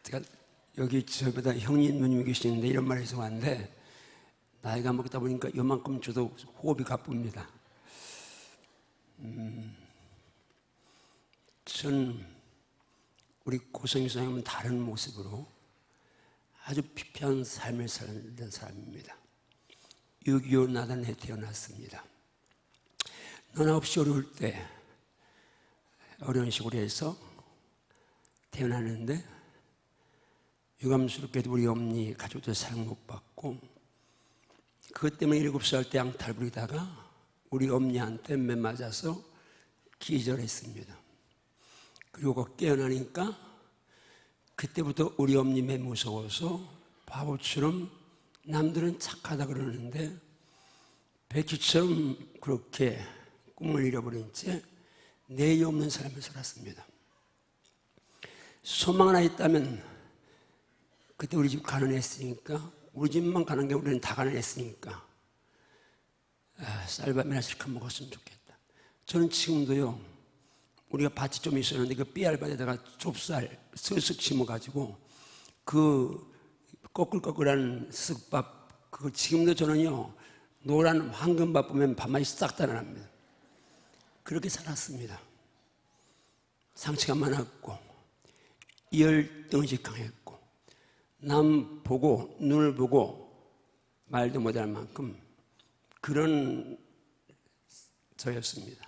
제가 여기 저보다 형님 누님이 계시는데 이런 말을 해서 왔는데, 나이가 먹다 보니까 요만큼 저도 호흡이 가쁩니다. 저는 우리 고성희 선생님은 다른 모습으로 아주 피폐한 삶을 살던 사람입니다. 6.25 나단에 태어났습니다. 너나 없이 어려울 때 어려운 시골에 해서 태어났는데, 유감스럽게도 우리 어머니 가족들 사랑 못 받고, 그것 때문에 7살 때 양탈 부리다가 우리 어머니한테 매 맞아서 기절했습니다. 그리고 깨어나니까 그때부터 우리 어머니 매 무서워서 바보처럼 남들은 착하다 그러는데 백희처럼 그렇게 꿈을 잃어버린 채 내일 없는 삶을 살았습니다. 소망 하나 있다면, 그때 우리 집 가난했으니까, 우리 집만 가난 게 우리는 다 가난했으니까 쌀밥이나 실컷 먹었으면 좋겠다. 저는 지금도요, 우리가 밭이 좀 있었는데 그 삐알밭에다가 좁쌀 서슥 심어가지고 그 꺼끌꺼끌한 쓱밥, 그거 지금도 저는요, 노란 황금밥 보면 밥맛이 싹 다 납니다. 그렇게 살았습니다. 상처가 많았고 열등의식 강했고 남 보고 눈을 보고 말도 못할 만큼 그런 저였습니다.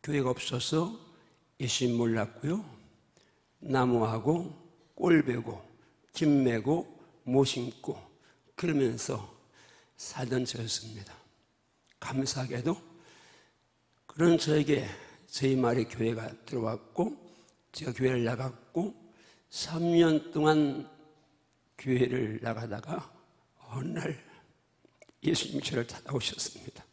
교회가 없어서 예수님 몰랐고요, 나무하고 꼴배고 김 메고 못 심고 그러면서 살던 저였습니다. 감사하게도 그런 저에게 저희 마을에 교회가 들어왔고, 제가 교회를 나갔고 3년 동안 교회를 나가다가 어느 날 예수님이 저를 찾아오셨습니다.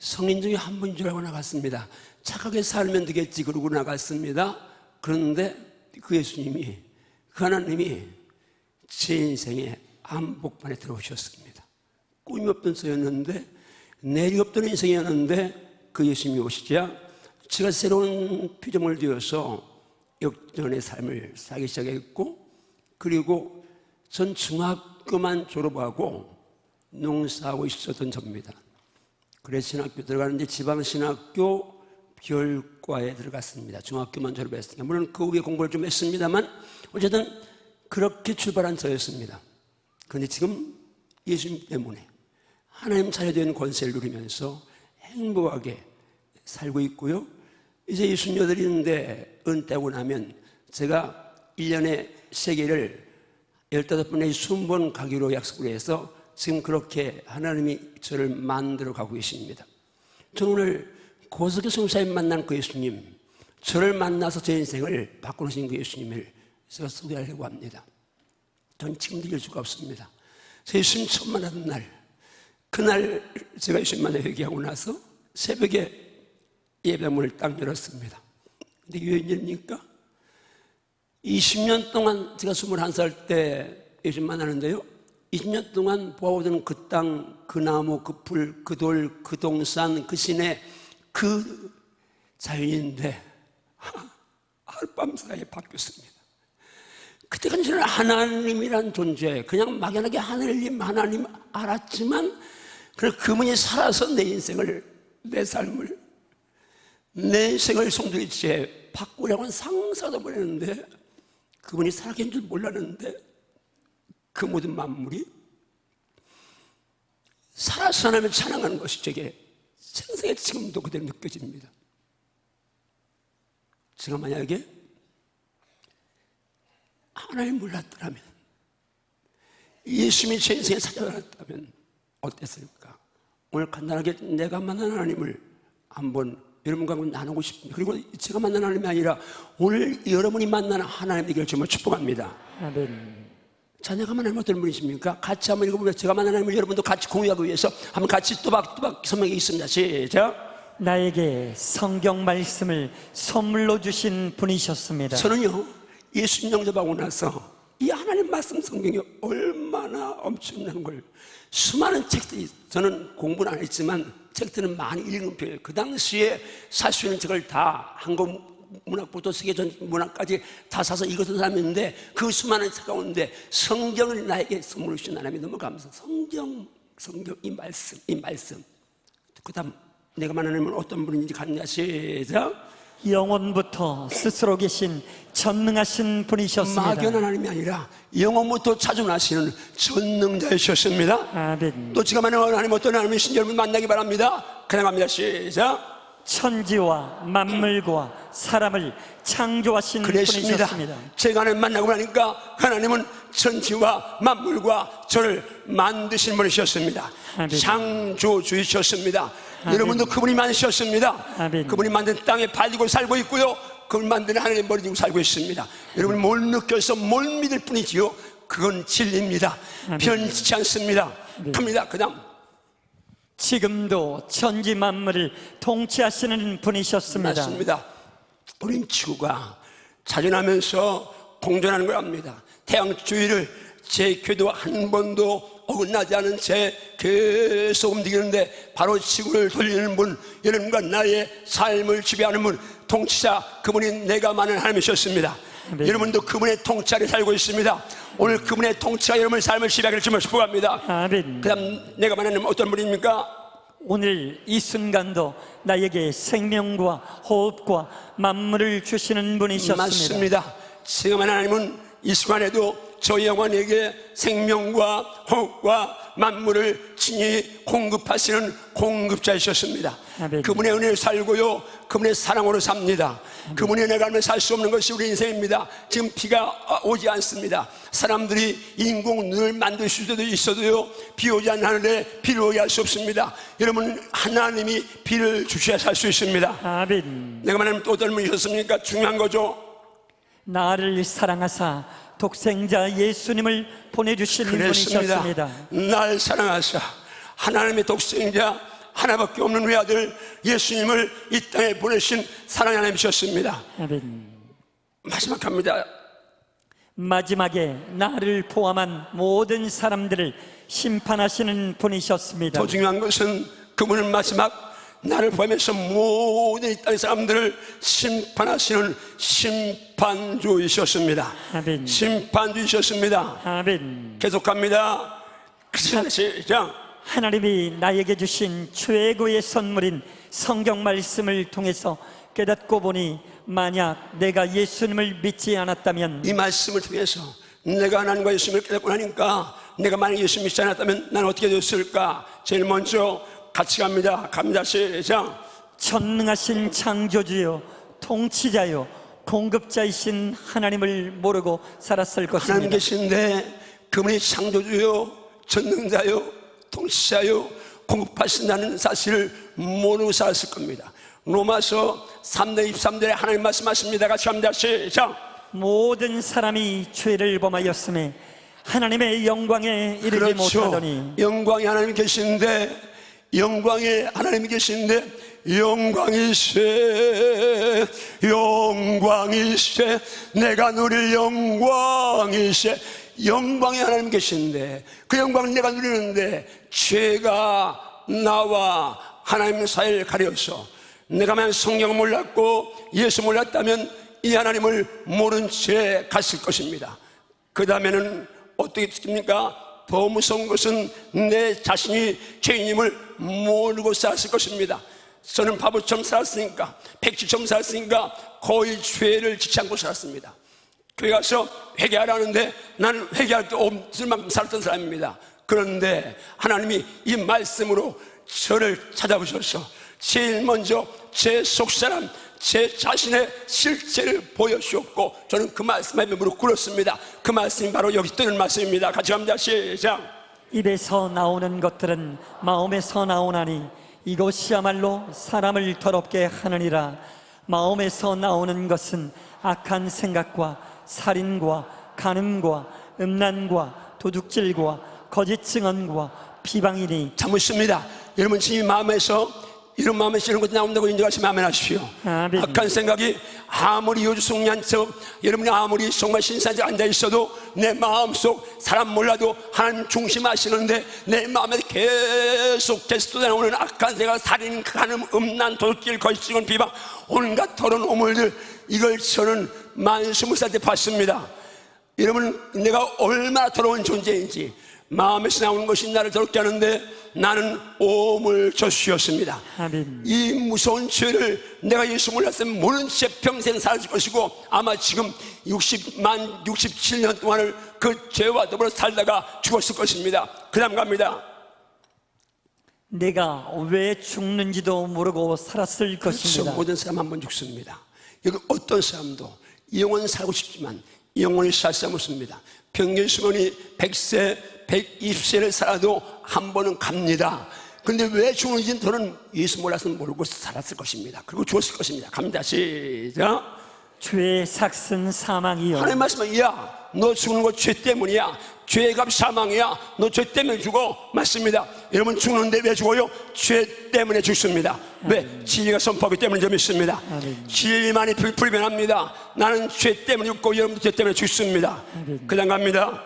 성인 중에 한 분인 줄 알고 나갔습니다. 착하게 살면 되겠지 그러고 나갔습니다. 그런데 그 예수님이, 그 하나님이 제 인생에 한복판에 들어오셨습니다. 꿈이 없던 저였는데, 내리 없던 인생이었는데 그 예수님이 오시자 제가 새로운 피조물 되어서 역전의 삶을 살기 시작했고, 그리고 전 중학교만 졸업하고 농사하고 있었던 접니다. 그래서 신학교 들어가는데 지방신학교 별과에 들어갔습니다. 중학교만 졸업했으니까. 물론 그 후에 공부를 좀 했습니다만 어쨌든 그렇게 출발한 저였습니다. 그런데 지금 예수님 때문에 하나님 차례된 권세를 누리면서 행복하게 살고 있고요. 이제 68인데 은퇴하고 나면 제가 1년에 세계를 15번에 20번 가기로 약속을 해서 지금 그렇게 하나님이 저를 만들어 가고 계십니다. 저는 오늘 고석희 선교사님 만난 그 예수님, 저를 만나서 제 인생을 바꾸신 그 예수님을 제가 소개하려고 합니다. 전 지금도 잊을 수가 없습니다. 제 예수님 처음 만나던 날, 그날 제가 예수님 만나 회개하고 나서 새벽에 예배문을 딱 열었습니다. 근데 웬일입니까? 20년 동안, 제가 21살 때 예수님 만나는데요, 20년 동안 보아오던 그 땅, 그 나무, 그 풀, 그 돌, 그 동산, 그 시내, 그 자연인데 하룻밤 사이에 바뀌었습니다. 그때까지 저는 하나님이란 존재, 그냥 막연하게 하나님 알았지만, 그분이 살아서 내 인생을, 내 삶을, 내 인생을 송두리째 바꾸려고 상상도 못했는데, 그분이 살아계신 줄 몰랐는데 그 모든 만물이 살아서 하나님을 찬양하는 것이 제게 생생히 지금도 그대로 느껴집니다. 제가 만약에 하나님을 몰랐더라면, 예수님이 제 인생에 찾아왔다면 어땠을까? 오늘 간단하게 내가 만난 하나님을 한번 여러분과 나누고 싶습니다. 그리고 제가 만난 하나님이 아니라 오늘 여러분이 만나는 하나님 되기를 정말 축복합니다. 아멘. 자, 내가 만난 하나님 어떤 분이십니까? 같이 한번 읽어보면, 제가 만난 하나님을 여러분도 같이 공유하기 위해서 한번 같이 또박또박 설명하겠습니다. 시작. 나에게 성경 말씀을 선물로 주신 분이셨습니다. 저는요, 예수님 영접하고 나서 이 하나님 말씀 성경이 얼마나 엄청난 걸, 수많은 책들이, 저는 공부는 안 했지만 책들은 많이 읽은 편이에요. 그 당시에 살 수 있는 책을 다 한국 문학부터 세계 전 문학까지 다 사서 읽었던 사람이 있는데 그 수많은 책 가운데 성경을 나에게 선물로 주신 하나님이 너무 감사해요. 성경 이 말씀. 그 다음 내가 말하는 어떤 분인지 갔냐 시작. 영원부터 스스로 계신 전능하신 분이셨습니다. 막연한 하나님이 아니라 영원부터 차준하시는 전능자이셨습니다. 아멘. 또 지금 말하는 하나님 어떤 하나님이신지 여러분 만나기 바랍니다. 그냥 갑니다. 시작. 천지와 만물과 사람을 창조하신 그랬습니다. 분이셨습니다. 제가 하나님 만나고 나니까 하나님은 천지와 만물과 저를 만드신 분이셨습니다. 아멘. 창조주이셨습니다. 아멘. 여러분도 그분이 만드셨습니다. 아멘. 그분이 만든 땅에 발디고 살고 있고요, 그분 만드는 하나님 머리 지고 살고 있습니다. 여러분 뭘 느껴서 뭘 믿을 뿐이지요, 그건 진리입니다. 아멘. 변치지 않습니다. 갑니다. 그 다음 지금도 천지 만물을 통치하시는 분이셨습니다. 맞습니다. 우린 지구가 자전하면서 공존하는 걸 압니다. 태양 주위를 제 궤도 한 번도 어긋나지 않은 채 계속 움직이는데 바로 지구를 돌리는 분, 여러분과 나의 삶을 지배하는 분, 통치자, 그분이 내가 많은 하나님이셨습니다. 네. 여러분도 그분의 통치 아래 살고 있습니다. 오늘 그분의 통치가 여러분의 삶을 지배하기를 주님을 축복합니다. 아멘. 그 다음 내가 말하는 어떤 분입니까? 오늘 이 순간도 나에게 생명과 호흡과 만물을 주시는 분이셨습니다. 맞습니다. 지금 하나님은 이 순간에도 저희 영혼에게 생명과 호흡과 만물을 친히 공급하시는 공급자이셨습니다. 아멘. 그분의 은혜를 살고요, 그분의 사랑으로 삽니다. 그분의 은혜가 알면 살 수 없는 것이 우리 인생입니다. 지금 비가 오지 않습니다. 사람들이 인공 눈을 만들 수도 있어도요, 비 오지 않는 하늘에 비를 오게 할 수 없습니다. 여러분 하나님이 비를 주셔야 살 수 있습니다. 아멘. 내가 말하는 또 어떤 분이셨습니까? 중요한 거죠. 나를 사랑하사 독생자 예수님을 보내주신 그랬습니다. 분이셨습니다. 날 사랑하사 하나님의 독생자 하나밖에 없는 외아들 예수님을 이 땅에 보내신 사랑의 하나님이셨습니다. 아멘. 마지막 합니다. 마지막에 나를 포함한 모든 사람들을 심판하시는 분이셨습니다. 더 중요한 것은 그분은 마지막 나를 포함해서 모든 이 땅의 사람들을 심판하시는 심판주이셨습니다. 아멘. 심판주이셨습니다. 아멘. 계속합니다. 시작. 하나님이 나에게 주신 최고의 선물인 성경 말씀을 통해서 깨닫고 보니 만약 내가 예수님을 믿지 않았다면 이 말씀을 통해서 내가 하나님과 예수님을 깨닫고 나니까 내가 만약 예수 믿지 않았다면 나는 어떻게 됐을까? 제일 먼저 같이 갑니다. 시작. 전능하신 창조주요 통치자요 공급자이신 하나님을 모르고 살았을 하나님 것입니다. 계신데 그분이 창조주요 전능자요 통치자요 공급하신다는 사실을 모르고 살았을 겁니다. 로마서 3장 23절에 하나님 말씀하십니다. 같이 합니다. 시작. 모든 사람이 죄를 범하였음에 하나님의 영광에 이르지 그렇죠. 못하더니 영광이 하나님이 계신데, 영광에 하나님이 계신데 영광이세 내가 누릴 영광이세, 영광이 하나님 계신데 그 영광을 내가 누리는데 죄가 나와 하나님 사이를 가려서 내가 만약 성경을 몰랐고 예수 몰랐다면 이 하나님을 모른 채 갔을 것입니다. 그 다음에는 어떻게 됩니까? 더 무서운 것은 내 자신이 죄인임을 모르고 살았을 것입니다. 저는 바보처럼 살았으니까, 백지처럼 살았으니까 거의 죄를 짓지 않고 살았습니다. 교회 가서 회개하라는데 나는 회개할 게 없을 만큼 살았던 사람입니다. 그런데 하나님이 이 말씀으로 저를 찾아보셔서 제일 먼저 제 속사람, 제 자신의 실체를 보여주었고 저는 그 말씀에 무릎 꿇었습니다. 그 말씀이 바로 여기 뜨는 말씀입니다. 같이 갑니다. 시작. 입에서 나오는 것들은 마음에서 나오나니 이것이야말로 사람을 더럽게 하느니라. 마음에서 나오는 것은 악한 생각과 살인과 간음과 음란과 도둑질과 거짓 증언과 비방이니. 자, 묻습니다. 여러분 지금 마음에서 이런 마음에 싫은 것도 나온다고 인정하시면 아멘 하십시오. 아멘. 악한 생각이 아무리 요주송리한 척, 여러분이 아무리 정말 신사적 앉아 있어도 내 마음속 사람 몰라도 하나님 중심하시는데 내 마음에 계속 쏟아나오는 악한 생각, 살인, 간음, 음란, 돌길, 거짓증언, 비방, 온갖 더러운 오물들, 이걸 저는 만 20살 때 봤습니다. 여러분, 내가 얼마나 더러운 존재인지, 마음에서 나오는 것이 나를 더럽게 하는데 나는 오물조수였습니다. 아멘. 이 무서운 죄를 내가 예수 몰랐으면 모른 채 평생 살았을 것이고, 아마 지금 67년 동안을 그 죄와 더불어 살다가 죽었을 것입니다. 그 다음 갑니다. 내가 왜 죽는지도 모르고 살았을 그렇죠. 것입니다. 모든 사람 한 번 죽습니다. 여기 어떤 사람도 영원히 살고 싶지만 영원히 살 사람 없습니다. 평균 수명이 100세, 120세를 살아도 한 번은 갑니다. 그런데 왜 죽는지는 저는 예수 몰랐으면 모르고 살았을 것입니다. 그리고 죽었을 것입니다. 갑니다. 시작. 죄의 삭은 사망이요. 하나님 말씀은, 야, 너 죽는 거 죄 때문이야. 죄의 값 사망이야. 너 죄 때문에 죽어. 맞습니다. 여러분, 죽는데 왜 죽어요? 죄 때문에 죽습니다. 왜? 진리가 선포하기 때문에 좀 있습니다. 진리만이 불변합니다. 나는 죄 때문에 죽고 여러분도 죄 때문에 죽습니다. 그 다음 갑니다.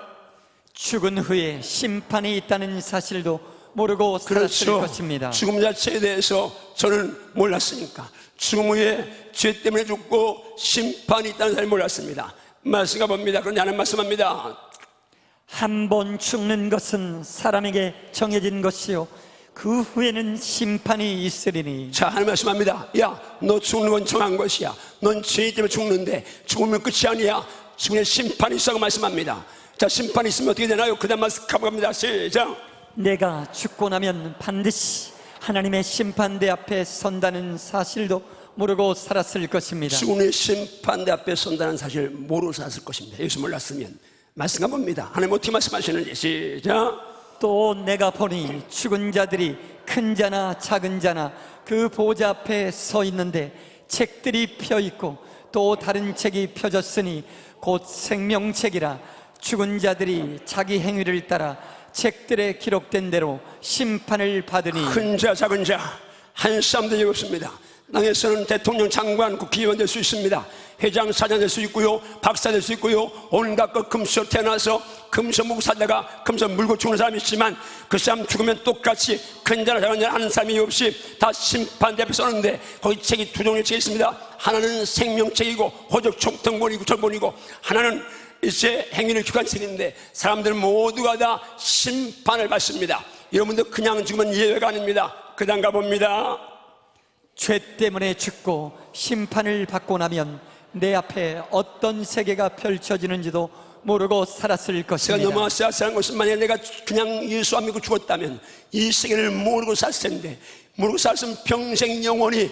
죽은 후에 심판이 있다는 사실도 모르고 살았을 그렇죠. 것입니다. 죽음 자체에 대해서 저는 몰랐으니까 죽음 후에 죄 때문에 죽고 심판이 있다는 사실을 몰랐습니다. 말씀가 봅니다. 그런데 하나님 말씀합니다. 한 번 죽는 것은 사람에게 정해진 것이요 그 후에는 심판이 있으리니. 자, 하나님 말씀합니다. 야, 너 죽는 건 정한 것이야. 넌 죄 때문에 죽는데 죽으면 끝이 아니야. 죽음의 심판이 있다고 말씀합니다. 자, 심판이 있으면 어떻게 되나요? 그 다음 말씀 가봅니다. 시작. 내가 죽고 나면 반드시 하나님의 심판대 앞에 선다는 사실도 모르고 살았을 것입니다. 죽음의 심판대 앞에 선다는 사실을 모르고 살았을 것입니다. 예수 몰랐으면. 말씀가 봅니다. 하나님 어떻게 말씀하시는지. 시작. 또 내가 보니 죽은 자들이 큰 자나 작은 자나 그 보좌 앞에 서 있는데 책들이 펴 있고 또 다른 책이 펴졌으니 곧 생명책이라. 죽은 자들이 자기 행위를 따라 책들에 기록된 대로 심판을 받으니. 큰 자 작은 자 한 사람도 여기 없습니다. 땅에서는 대통령, 장관, 국회의원 될 수 있습니다. 회장, 사장 될 수 있고요, 박사 될 수 있고요, 온갖 것 금수저 태어나서 금수 먹고 살다가 금수 물고 죽는 사람이 있지만 그 사람 죽으면 똑같이 큰 자나 작은 자나 하는 사람이 없이 다 심판대 앞에 서는데 거기 책이 두 종류의 책이 있습니다. 하나는 생명책이고 호적 총통본이고 절본이고, 하나는 이제 행위를 기록한 책인데 사람들 모두가 다 심판을 받습니다. 여러분도 그냥 죽으면 예외가 아닙니다. 그 다음 가봅니다. 죄 때문에 죽고 심판을 받고 나면 내 앞에 어떤 세계가 펼쳐지는지도 모르고 살았을 제가 것입니다. 넘어왔어야 하는 것은, 만약에 내가 그냥 예수 안 믿고 죽었다면 이 세계를 모르고 살 텐데, 모르고 살았으면 평생 영원히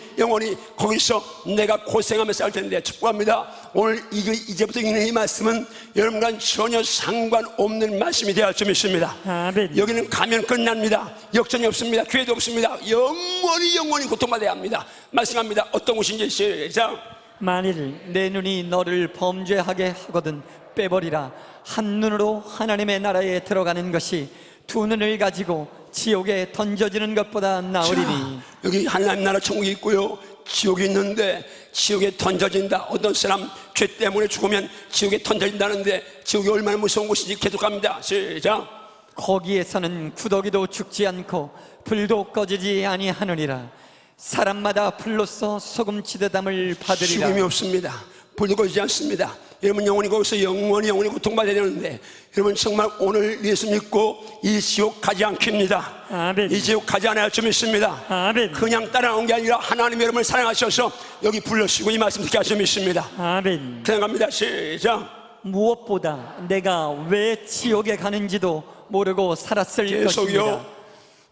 거기서 내가 고생하며 살 텐데, 축복합니다. 오늘 이제부터 읽는 이 말씀은 여러분과 전혀 상관없는 말씀이 되어 좀 있습니다. 아멘. 여기는 가면 끝납니다. 역전이 없습니다. 기회도 없습니다. 영원히 고통받아야 합니다. 말씀합니다. 어떤 곳인지. 시작. 만일 내 눈이 너를 범죄하게 하거든 빼버리라. 한 눈으로 하나님의 나라에 들어가는 것이 두 눈을 가지고 지옥에 던져지는 것보다 나으리니. 자, 여기 하나님 나라 천국이 있고요, 지옥이 있는데 지옥에 던져진다. 어떤 사람 죄 때문에 죽으면 지옥에 던져진다는데 지옥이 얼마나 무서운 곳인지 계속합니다. 시작. 거기에서는 구더기도 죽지 않고 불도 꺼지지 아니하느니라. 사람마다 불로써 소금치대담을 받으리라. 죽음이 없습니다. 불도 꺼지지 않습니다. 여러분 영원히 거기서 영원히 고통받아야 되는데, 여러분 정말 오늘 예수 믿고 이 지옥 가지 않깁니다. 아멘. 이 지옥 가지 않을 줄 믿습니다. 아멘. 그냥 따라온 게 아니라 하나님이 여러분을 사랑하셔서 여기 불러주시고 이 말씀 듣게 하실 줄 믿습니다. 아멘. 그냥 갑니다. 시작. 무엇보다 내가 왜 지옥에 가는지도 모르고 살았을 계속요. 것입니다.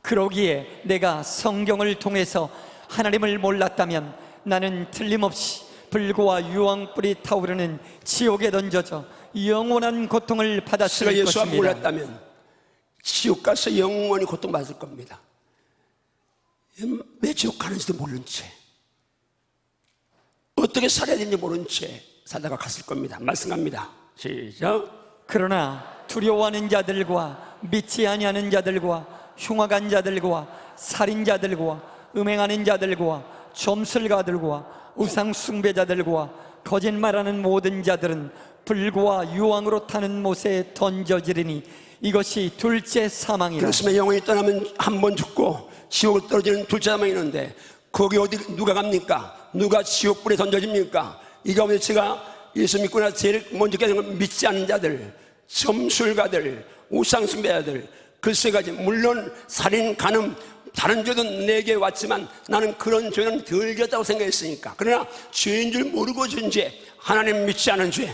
그러기에 내가 성경을 통해서 하나님을 몰랐다면 나는 틀림없이 불과 유황불이 타오르는 지옥에 던져져 영원한 고통을 받았을 제가 예수 안 것입니다. 몰랐다면 지옥 가서 영원히 고통받을 겁니다. 왜 지옥 가는지도 모른 채, 어떻게 살아야 되는지 모른 채 살다가 갔을 겁니다. 말씀합니다. 시작. 그러나 두려워하는 자들과 믿지 아니하는 자들과 흉악한 자들과 살인자들과 음행하는 자들과 점술가들과 우상 숭배자들과 거짓말하는 모든 자들은 불과 유황으로 타는 못에 던져지리니 이것이 둘째 사망이라. 그렇으면 영혼이 떠나면 한 번 죽고 지옥으로 떨어지는 둘째 사망이 있는데 거기 어디 누가 갑니까? 누가 지옥불에 던져집니까? 이 가운데 제가 예수 믿고 나서 제일 먼저 깨달은 건 믿지 않는 자들, 점술가들, 우상숭배자들, 글쎄 가지. 물론 살인, 간음, 다른 죄도 내게 왔지만 나는 그런 죄는 덜 졌다고 생각했으니까. 그러나 죄인 줄 모르고 진 죄, 하나님 믿지 않은 죄,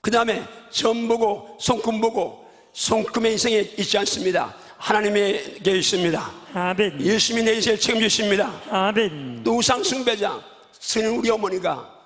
그 다음에 점 보고 손금 보고, 손금의 인생에 있지 않습니다. 하나님에게 있습니다. 아멘. 예수님이 내 인생을 책임지십니다. 아멘. 또 우상숭배자, 저는 우리 어머니가,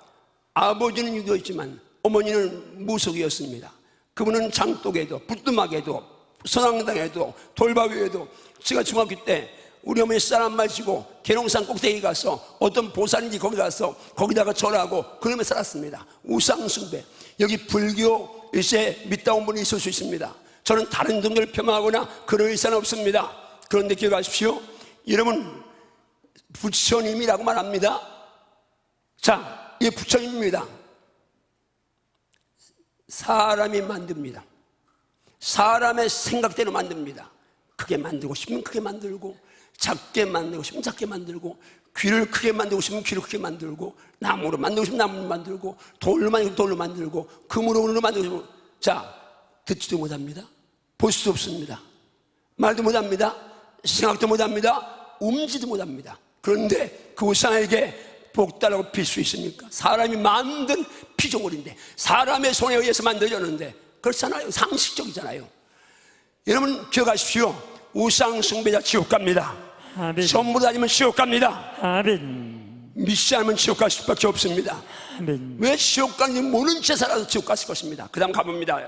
아버지는 유도였지만 어머니는 무속이었습니다. 그분은 장독에도 부뚜막에도 선왕당에도 돌바위에도, 제가 중학교 때 우리 어머니 쌀 한 말 지고 계룡산 꼭대기 가서 어떤 보살인지 거기 가서 거기다가 절하고 그러며 살았습니다. 우상숭배. 여기 불교 일세 믿다운 분이 있을 수 있습니다. 저는 다른 종교를 폄하하거나 그럴 의사는 없습니다. 그런데 기억하십시오. 여러분, 부처님이라고 말합니다. 자, 이게 부처님입니다. 사람이 만듭니다. 사람의 생각대로 만듭니다. 크게 만들고 싶으면 크게 만들고, 작게 만들고 싶으면 작게 만들고, 귀를 크게 만들고 싶으면 귀를 크게 만들고, 나무로 만들고 싶으면 나무로 만들고, 돌로 만들고 돌로 만들고, 금으로 은으로 만들고 싶으면. 자, 듣지도 못합니다. 볼 수도 없습니다. 말도 못합니다. 생각도 못합니다. 움지도 못합니다. 그런데 그 우상에게 복달라고 빌 수 있습니까? 사람이 만든 피조물인데, 사람의 손에 의해서 만들어졌는데, 그렇잖아요. 상식적이잖아요. 여러분 기억하십시오. 우상 숭배자 지옥 갑니다. 아멘. 전부 다니면 지옥 갑니다. 아멘. 믿지 않으면 지옥 갈 수밖에 없습니다. 아멘. 왜 지옥 가는지 모르는 채 살아서 지옥 갔을 것입니다. 그 다음 가봅니다.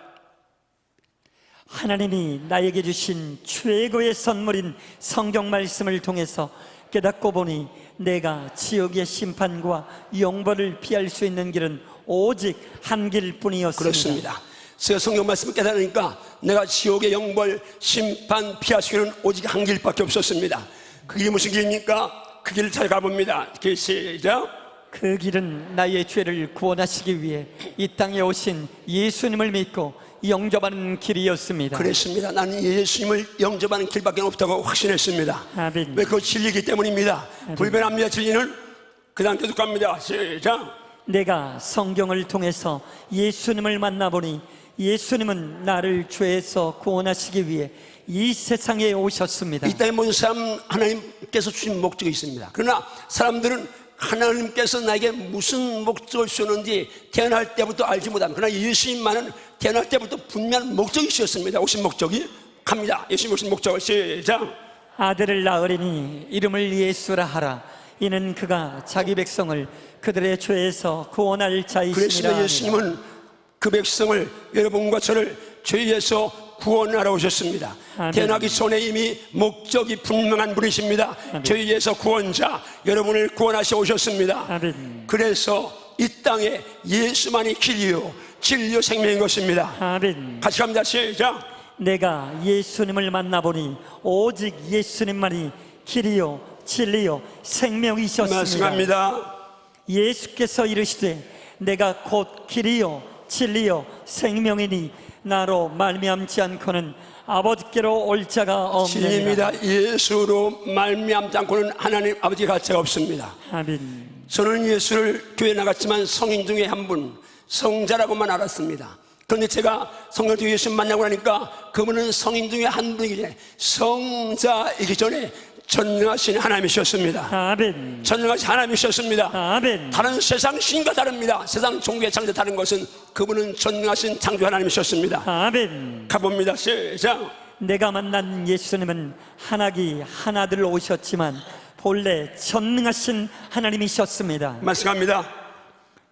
하나님이 나에게 주신 최고의 선물인 성경 말씀을 통해서 깨닫고 보니 내가 지옥의 심판과 영벌을 피할 수 있는 길은 오직 한 길뿐이었습니다. 그렇습니다. 제가 성경 말씀을 깨달으니까 내가 지옥의 영벌 심판 피할 수 있는 오직 한 길밖에 없었습니다. 그 길이 무슨 길입니까? 그 길을 잘 가봅니다. 시작. 그 길은 나의 죄를 구원하시기 위해 이 땅에 오신 예수님을 믿고 영접하는 길이었습니다. 그랬습니다. 나는 예수님을 영접하는 길밖에 없다고 확신했습니다. 아멘. 왜? 그 진리이기 때문입니다. 불변합니다. 진리는. 그 다음 계속 갑니다. 시작. 내가 성경을 통해서 예수님을 만나보니 예수님은 나를 죄에서 구원하시기 위해 이 세상에 오셨습니다. 이 땅에 모든 사람 하나님께서 주신 목적이 있습니다. 그러나 사람들은 하나님께서 나에게 무슨 목적을 주셨는지 태어날 때부터 알지 못합니다. 그러나 예수님만은 태어날 때부터 분명한 목적이 있었습니다. 오신 목적이. 갑니다. 예수님 오신 목적을. 시작. 아들을 낳으리니 이름을 예수라 하라. 이는 그가 자기 백성을 그들의 죄에서 구원할 자이시니라. 그랬으면 예수님은 그 백성을, 여러분과 저를 죄에서 구원하러 오셨습니다. 아멘. 태어나기 전에 이미 목적이 분명한 분이십니다. 아멘. 죄에서 구원자, 여러분을 구원하셔 오셨습니다. 아멘. 그래서 이 땅에 예수만이 길이요 진리요 생명인 것입니다. 아멘. 같이 갑니다. 시작. 내가 예수님을 만나보니 오직 예수님만이 길이요 진리요 생명이셨습니다. 말씀합니다. 예수께서 이르시되 내가 곧 길이요 진리요 생명이니 나로 말미암지 않고는 아버지께로 올 자가 없느니라. 진리입니다. 예수로 말미암지 않고는 하나님 아버지가 갈 자가 없습니다. 아멘. 저는 예수를 교회 나갔지만 성인 중에 한 분, 성자라고만 알았습니다. 그런데 제가 성령 중에 예수 만나고 나니까 그분은 성인 중에 한 분이기 전에, 성자이기 전에 전능하신 하나님이셨습니다. 아멘. 전능하신 하나님이셨습니다. 아멘. 다른 세상 신과 다릅니다. 세상 종교의 창조 다른 것은 그분은 전능하신 창조 하나님이셨습니다. 아멘. 가봅니다. 시작. 내가 만난 예수님은 하나기 하나들 오셨지만 본래 전능하신 하나님이셨습니다. 말씀합니다.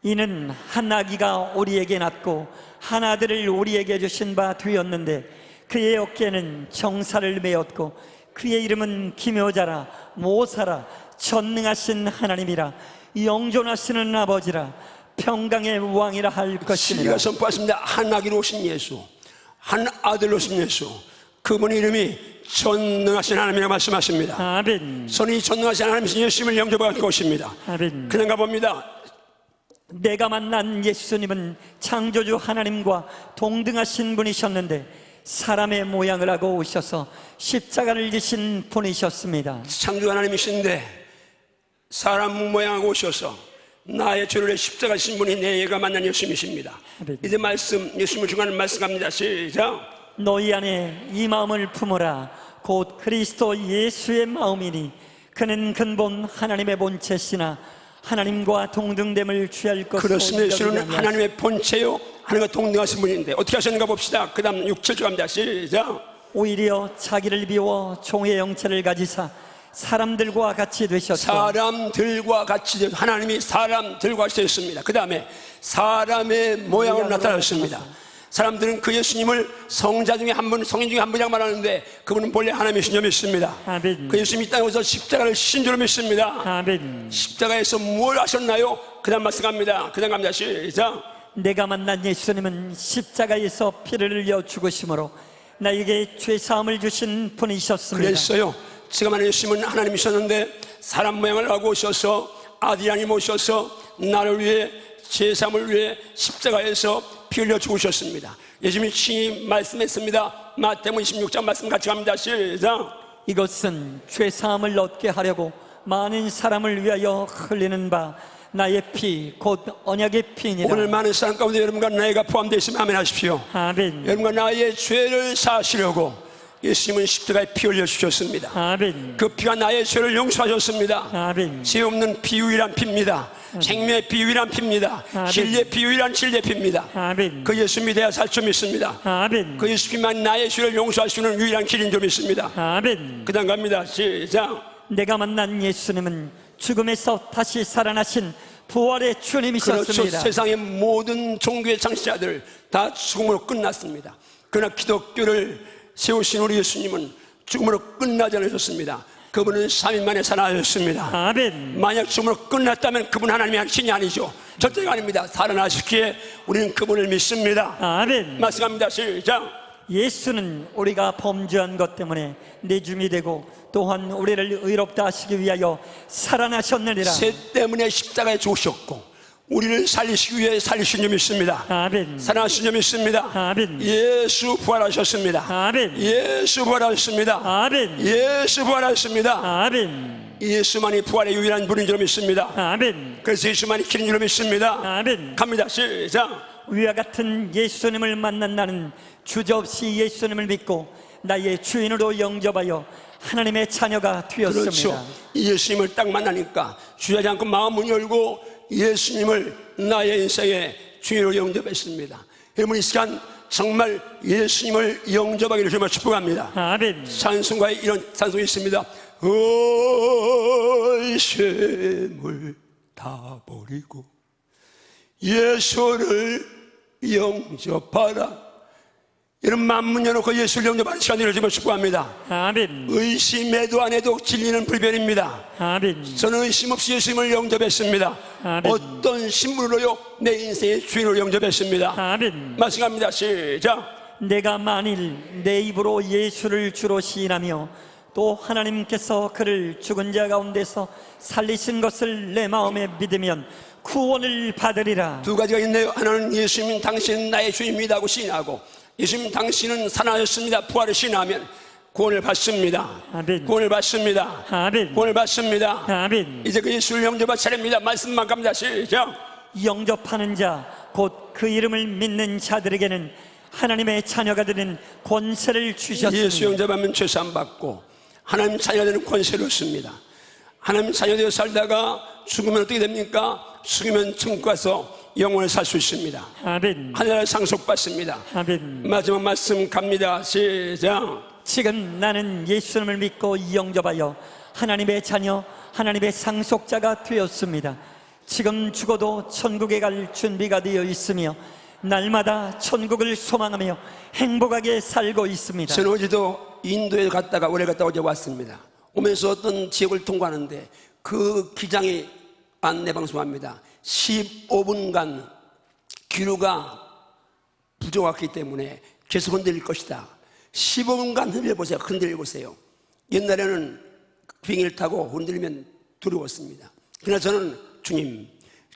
이는 한 아기가 우리에게 낳고 한 아들을 우리에게 주신 바 되었는데 그의 어깨는 정사를 메었고 그의 이름은 기묘자라 모사라 전능하신 하나님이라 영존하시는 아버지라 평강의 왕이라 할 것이니라. 시가 선포하십니다. 한 아기로 오신 예수, 한 아들로 오신 예수, 그분 이름이 전능하신 하나님이라고 말씀하십니다. 아멘. 선이 전능하신 하나님이신 예수님을 영접할 것입니다. 아멘. 그런가 봅니다. 내가 만난 예수님은 창조주 하나님과 동등하신 분이셨는데 사람의 모양을 하고 오셔서 십자가를 지신 분이셨습니다. 창조 하나님이신데 사람 모양하고 오셔서 나의 죄를 위해 십자가 신 분이 내가 만난 예수님이십니다. 아멘. 이제 말씀, 예수님을 중간에 말씀 갑니다. 시작. 너희 안에 이 마음을 품으라. 곧 그리스도 예수의 마음이니 그는 근본 하나님의 본체시나 하나님과 동등됨을 취할 것으로 그렇습니다. 예수는 여기냐면 하나님의 본체요 하나님과 동등하신 분인데 어떻게 하셨는가 봅시다. 그 다음 6, 7절 갑니다. 시작. 오히려 자기를 비워 종의 형체를 가지사 사람들과 같이 되셨고 사람들과 같이 하나님이 사람들과 같이 되셨습니다. 그 다음에 사람의 모양으로 나타나셨습니다. 사람들은 그 예수님을 성자 중에 한 분, 성인 중에 한 분이라고 말하는데 그분은 본래 하나님이신 줄 믿습니다. 아멘. 그 예수님이 이 땅에 오셔서 십자가를 신 줄 믿습니다. 아멘. 십자가에서 뭘 하셨나요? 그 다음 말씀 갑니다. 그 다음 갑니다. 시작. 내가 만난 예수님은 십자가에서 피를 흘려 죽으심으로 나에게 죄사함을 주신 분이셨습니다. 그랬어요. 지금 하는 예수님은 하나님이셨는데 사람 모양을 하고 오셔서 아들 하나님 오셔서 나를 위해 죄사함을 위해 십자가에서 피 흘려 죽으셨습니다. 예수님이 친히 말씀했습니다. 마태복음 26장 말씀 같이 갑니다. 시작. 이것은 죄사함을 얻게 하려고 많은 사람을 위하여 흘리는 바 나의 피 곧 언약의 피니라. 오늘 많은 사람 가운데 여러분과 나이가 포함되어 있으면 아멘 하십시오. 아멘. 여러분과 나의 죄를 사하시려고 예수님은 십자가에 피 흘려 주셨습니다. 아멘. 그 피가 나의 죄를 용서하셨습니다. 아멘. 죄 없는 비유일한 피입니다. 생명의 비유일한 피입니다. 아멘. 진리의 비유일한 진리의 피입니다. 아멘. 그 예수 믿어야 살 줄 믿습니다. 아멘. 그 예수 피만 나의 죄를 용서할 수 있는 유일한 길인 줄 믿습니다. 아멘. 그 다음 갑니다. 시작. 내가 만난 예수님은 죽음에서 다시 살아나신 부활의 그렇죠. 주님이셨습니다. 세상의 모든 종교의 창시자들 다 죽음으로 끝났습니다. 그러나 기독교를 세우신 우리 예수님은 죽음으로 끝나지 않으셨습니다. 그분은 3일 만에 살아나셨습니다. 아멘. 만약 죽음으로 끝났다면 그분 하나님의 신이 아니죠. 절대가 아닙니다. 살아나시기에 우리는 그분을 믿습니다. 아멘. 말씀합니다. 시작. 예수는 우리가 범죄한 것 때문에 내줌이 되고 또한 우리를 의롭다 하시기 위하여 살아나셨느니라. 새 때문에 십자가에 죽으셨고 우리를 살리시기 위해 살리신 줄 믿습니다. 아멘. 살아나신 줄 믿습니다. 아멘. 예수 부활하셨습니다. 아멘. 예수 부활하셨습니다. 아멘. 예수 부활하셨습니다. 아멘. 예수만이 부활의 유일한 분인 줄 믿습니다. 아멘. 그래서 예수만이 길인 줄 믿습니다. 아멘. 갑니다. 시작. 위와 같은 예수님을 만난 나는 주저없이 예수님을 믿고 나의 주인으로 영접하여 하나님의 자녀가 되었습니다. 그렇죠. 이 예수님을 딱 만나니까 주저하지 않고 마음을 열고 예수님을 나의 인생의 주인으로 영접했습니다. 여러분 이 시간 정말 예수님을 영접하기를 정말 축복합니다. 아멘. 찬송가에 이런 찬송이 있습니다. 의심을 다 버리고 예수를 영접하라. 이런 만문 열어놓고 예수를 영접하는 시간을 정말 축복합니다. 아멘. 의심해도 안 해도 진리는 불변입니다. 아멘. 저는 의심 없이 예수님을 영접했습니다. 아멘. 어떤 신분으로요? 내 인생의 주인으로 영접했습니다. 아멘. 말씀합니다. 시작. 내가 만일 내 입으로 예수를 주로 시인하며 또 하나님께서 그를 죽은 자 가운데서 살리신 것을 내 마음에 믿으면 구원을 받으리라. 두 가지가 있네요. 하나는 예수님 당신은 나의 주입니다 하고 시인하고, 예수님 당신은 살아나셨습니다 부활을 시인하면 구원을 받습니다. 아멘. 구원을 받습니다. 아멘. 구원을 받습니다. 아멘. 이제 그 예수를 영접할 차례입니다. 말씀만 갑니다. 시작. 영접하는 자 곧 그 이름을 믿는 자들에게는 하나님의 자녀가 되는 권세를 주셨습니다. 예수 영접하면 죄사함 받고 하나님 자녀가 되는 권세를 얻습니다. 하나님 자녀 되어 살다가 죽으면 어떻게 됩니까? 죽으면 천국 가서 영원히 살 수 있습니다. 아멘. 하늘나라에 상속받습니다. 아멘. 마지막 말씀 갑니다. 시작. 지금 나는 예수님을 믿고 영접하여 하나님의 자녀, 하나님의 상속자가 되었습니다. 지금 죽어도 천국에 갈 준비가 되어 있으며 날마다 천국을 소망하며 행복하게 살고 있습니다. 저는 어제도 인도에 갔다가 오래 갔다 어제 왔습니다. 오면서 어떤 지역을 통과하는데 그 기장이 안내방송합니다. 15분간 기류가 부족하기 때문에 계속 흔들릴 것이다. 15분간 흔들려보세요. 흔들려보세요. 옛날에는 비행기를 타고 흔들리면 두려웠습니다. 그러나 저는 주님,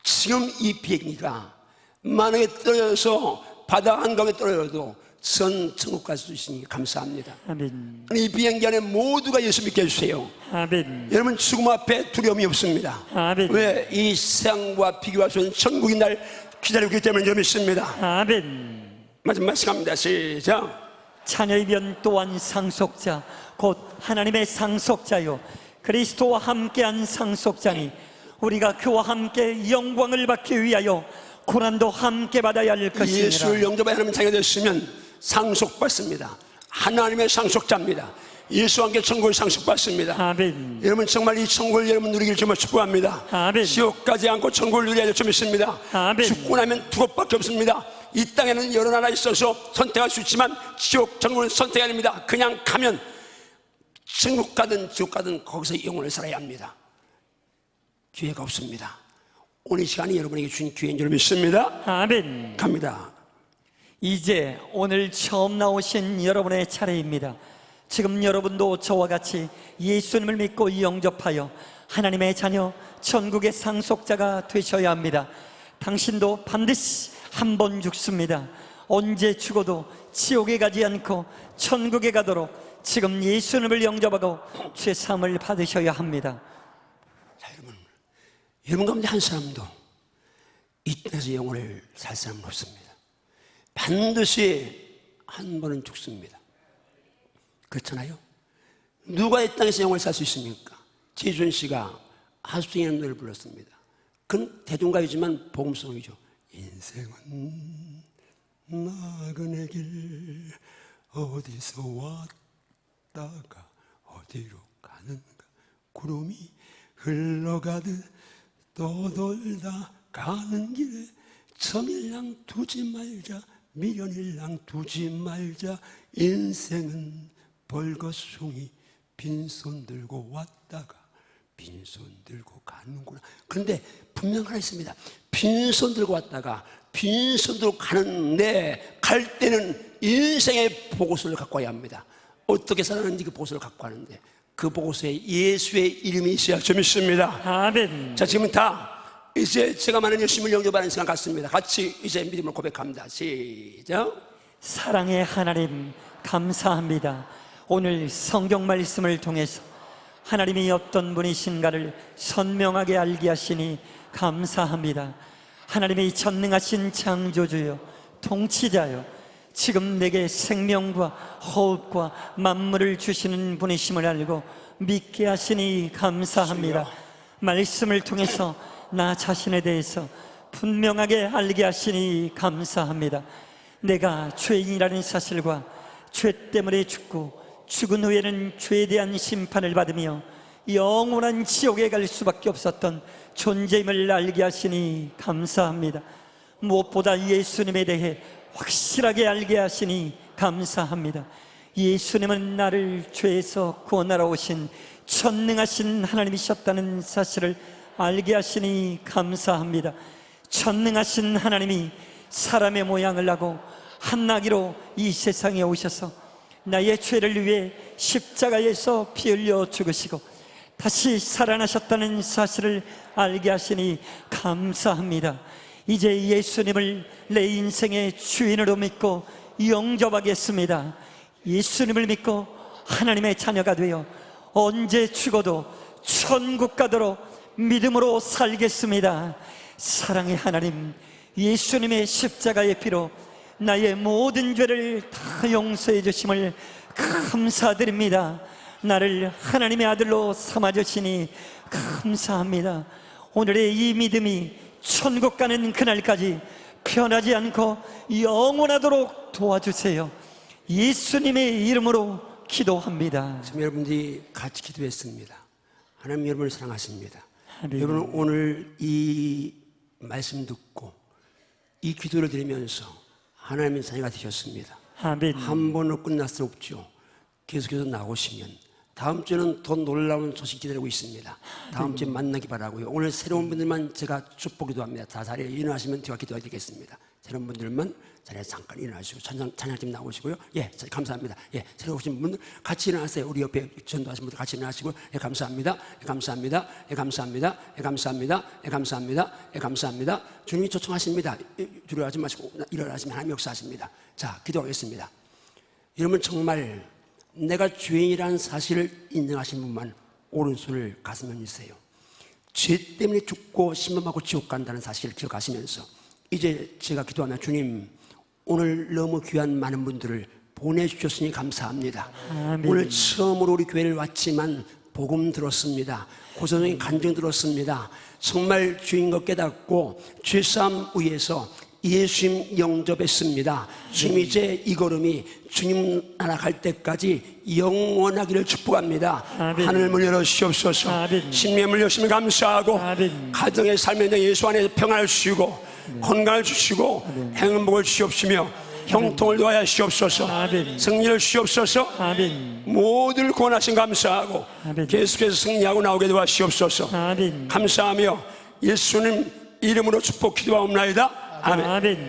지금 이 비행기가 만약에 떨어져서 바다 한가운데 떨어져도 전 천국 갈 수 있으니 감사합니다. 아멘. 이 비행기 안에 모두가 예수 믿게 해주세요. 아멘. 여러분, 죽음 앞에 두려움이 없습니다. 아멘. 왜? 이 세상과 비교할 수 없는 천국이 날 기다리고 있기 때문에 저는 믿습니다. 아멘. 마지막 말씀 갑니다. 시작. 자녀이면 또한 상속자 곧 하나님의 상속자요 그리스도와 함께한 상속자니 우리가 그와 함께 영광을 받기 위하여 고난도 함께 받아야 할 것이니라. 예수를 영접하여 하나님 자녀가 됐으면 상속받습니다. 하나님의 상속자입니다. 예수와 함께 천국을 상속받습니다. 아멘. 여러분, 정말 이 천국을 여러분 누리기를 정말 축복합니다. 아멘. 지옥 가지 않고 천국을 누려야 될 줄 믿습니다. 아멘. 죽고 나면 두 곳밖에 없습니다. 이 땅에는 여러 나라 있어서 선택할 수 있지만 지옥, 천국은 선택이 아닙니다. 그냥 가면 천국 가든 지옥 가든 거기서 영원을 살아야 합니다. 기회가 없습니다. 오늘 이 시간이 여러분에게 주신 기회인 줄 믿습니다. 아멘. 갑니다. 이제 오늘 처음 나오신 여러분의 차례입니다. 지금 여러분도 저와 같이 예수님을 믿고 영접하여 하나님의 자녀 천국의 상속자가 되셔야 합니다. 당신도 반드시 한 번 죽습니다. 언제 죽어도 지옥에 가지 않고 천국에 가도록 지금 예수님을 영접하고 죄사함을 받으셔야 합니다. 자, 여러분 가운데 한 사람도 이 땅에서 영혼을 살 사람은 없습니다. 반드시 한 번은 죽습니다. 그렇잖아요? 누가 이 땅에서 영혼을 살 수 있습니까? 최준 씨가 하수생이라는 노래를 불렀습니다. 그건 대중가요지만 복음송이죠. 인생은 나그네 길 어디서 왔다가 어디로 가는가 구름이 흘러가듯 떠돌다 가는 길에 점일랑 두지 말자 미련일랑 두지 말자 인생은 벌거숭이 빈손 들고 왔다가 빈손 들고 가는구나. 그런데 분명 하나 있습니다. 빈손 들고 왔다가 빈손 들고 가는데 갈 때는 인생의 보고서를 갖고 와야 합니다. 어떻게 살았는지 그 보고서를 갖고 가는데 그 보고서에 예수의 이름이 있어야 좀 있습니다. 아멘. 자, 지금 다 이제 제가 말하는 예수님을 영접하는 시간 같습니다. 같이 이제 믿음을 고백합니다. 시작. 사랑의 하나님 감사합니다. 오늘 성경 말씀을 통해서 하나님이 어떤 분이신가를 선명하게 알게 하시니 감사합니다. 하나님이 전능하신 창조주요 통치자요 지금 내게 생명과 호흡과 만물을 주시는 분이심을 알고 믿게 하시니 감사합니다. 말씀을 통해서 나 자신에 대해서 분명하게 알게 하시니 감사합니다. 내가 죄인이라는 사실과 죄 때문에 죽고 죽은 후에는 죄에 대한 심판을 받으며 영원한 지옥에 갈 수밖에 없었던 존재임을 알게 하시니 감사합니다. 무엇보다 예수님에 대해 확실하게 알게 하시니 감사합니다. 예수님은 나를 죄에서 구원하러 오신 전능하신 하나님이셨다는 사실을 알게 하시니 감사합니다. 전능하신 하나님이 사람의 모양을 하고 한나기로 이 세상에 오셔서 나의 죄를 위해 십자가에서 피 흘려 죽으시고 다시 살아나셨다는 사실을 알게 하시니 감사합니다. 이제 예수님을 내 인생의 주인으로 믿고 영접하겠습니다. 예수님을 믿고 하나님의 자녀가 되어 언제 죽어도 천국 가도록 믿음으로 살겠습니다. 사랑의 하나님, 예수님의 십자가의 피로 나의 모든 죄를 다 용서해 주심을 감사드립니다. 나를 하나님의 아들로 삼아주시니 감사합니다. 오늘의 이 믿음이 천국 가는 그날까지 변하지 않고 영원하도록 도와주세요. 예수님의 이름으로 기도합니다. 지금 여러분들이 같이 기도했습니다. 하나님 여러분을 사랑하십니다. 아멘. 여러분 오늘 이 말씀 듣고 이 기도를 드리면서 하나님의 자녀가 되셨습니다. 아멘. 한 번으로 끝날 수 없죠. 계속해서 나오시면 다음 주에는 더 놀라운 소식 기다리고 있습니다. 다음 주에 만나기 바라고요. 오늘 새로운 분들만 제가 축복 기도합니다. 다 자리에 일어나시면 제가 기도해 드리겠습니다. 저런 분들만 자리에 잠깐 일어나시고 찬양팀 나오시고요. 예, 감사합니다. 예, 새로 오신 분들 같이 일어나세요. 우리 옆에 전도하신 분들 같이 일어나시고, 예, 감사합니다. 예, 감사합니다. 예, 감사합니다. 예, 감사합니다. 예, 감사합니다. 예, 감사합니다. 주님이 초청하십니다. 두려워하지 마시고 일어나시면 하나님 역사하십니다. 자, 기도하겠습니다. 여러분, 정말 내가 죄인이라는 사실을 인정하신 분만 오른손을 가슴에 주세요. 죄 때문에 죽고 심판받고 지옥 간다는 사실을 기억하시면서 이제 제가 기도하면, 주님, 오늘 너무 귀한 많은 분들을 보내주셨으니 감사합니다. 아멘. 오늘 처음으로 우리 교회를 왔지만 복음 들었습니다. 고소적인 간증 들었습니다. 정말 주인 것 깨닫고 죄싸움 위에서 예수님 영접했습니다. 주님, 이제 이 걸음이 주님 나라 갈 때까지 영원하기를 축복합니다. 아멘. 하늘을 열어주시옵소서. 아멘. 심령을 열심히 감사하고, 아멘. 가정의 삶에 예수 안에 평안을 주시고, 건강을 주시고, 행복을 주시옵시며, 형통을 도하여 주시옵소서. 아멘. 승리를 주시옵소서. 아멘. 모두를 구원하신 감사하고, 아멘. 계속해서 승리하고 나오게 도와주시옵소서. 아멘. 감사하며 예수님 이름으로 축복 기도하옵나이다. 아멘. 아멘.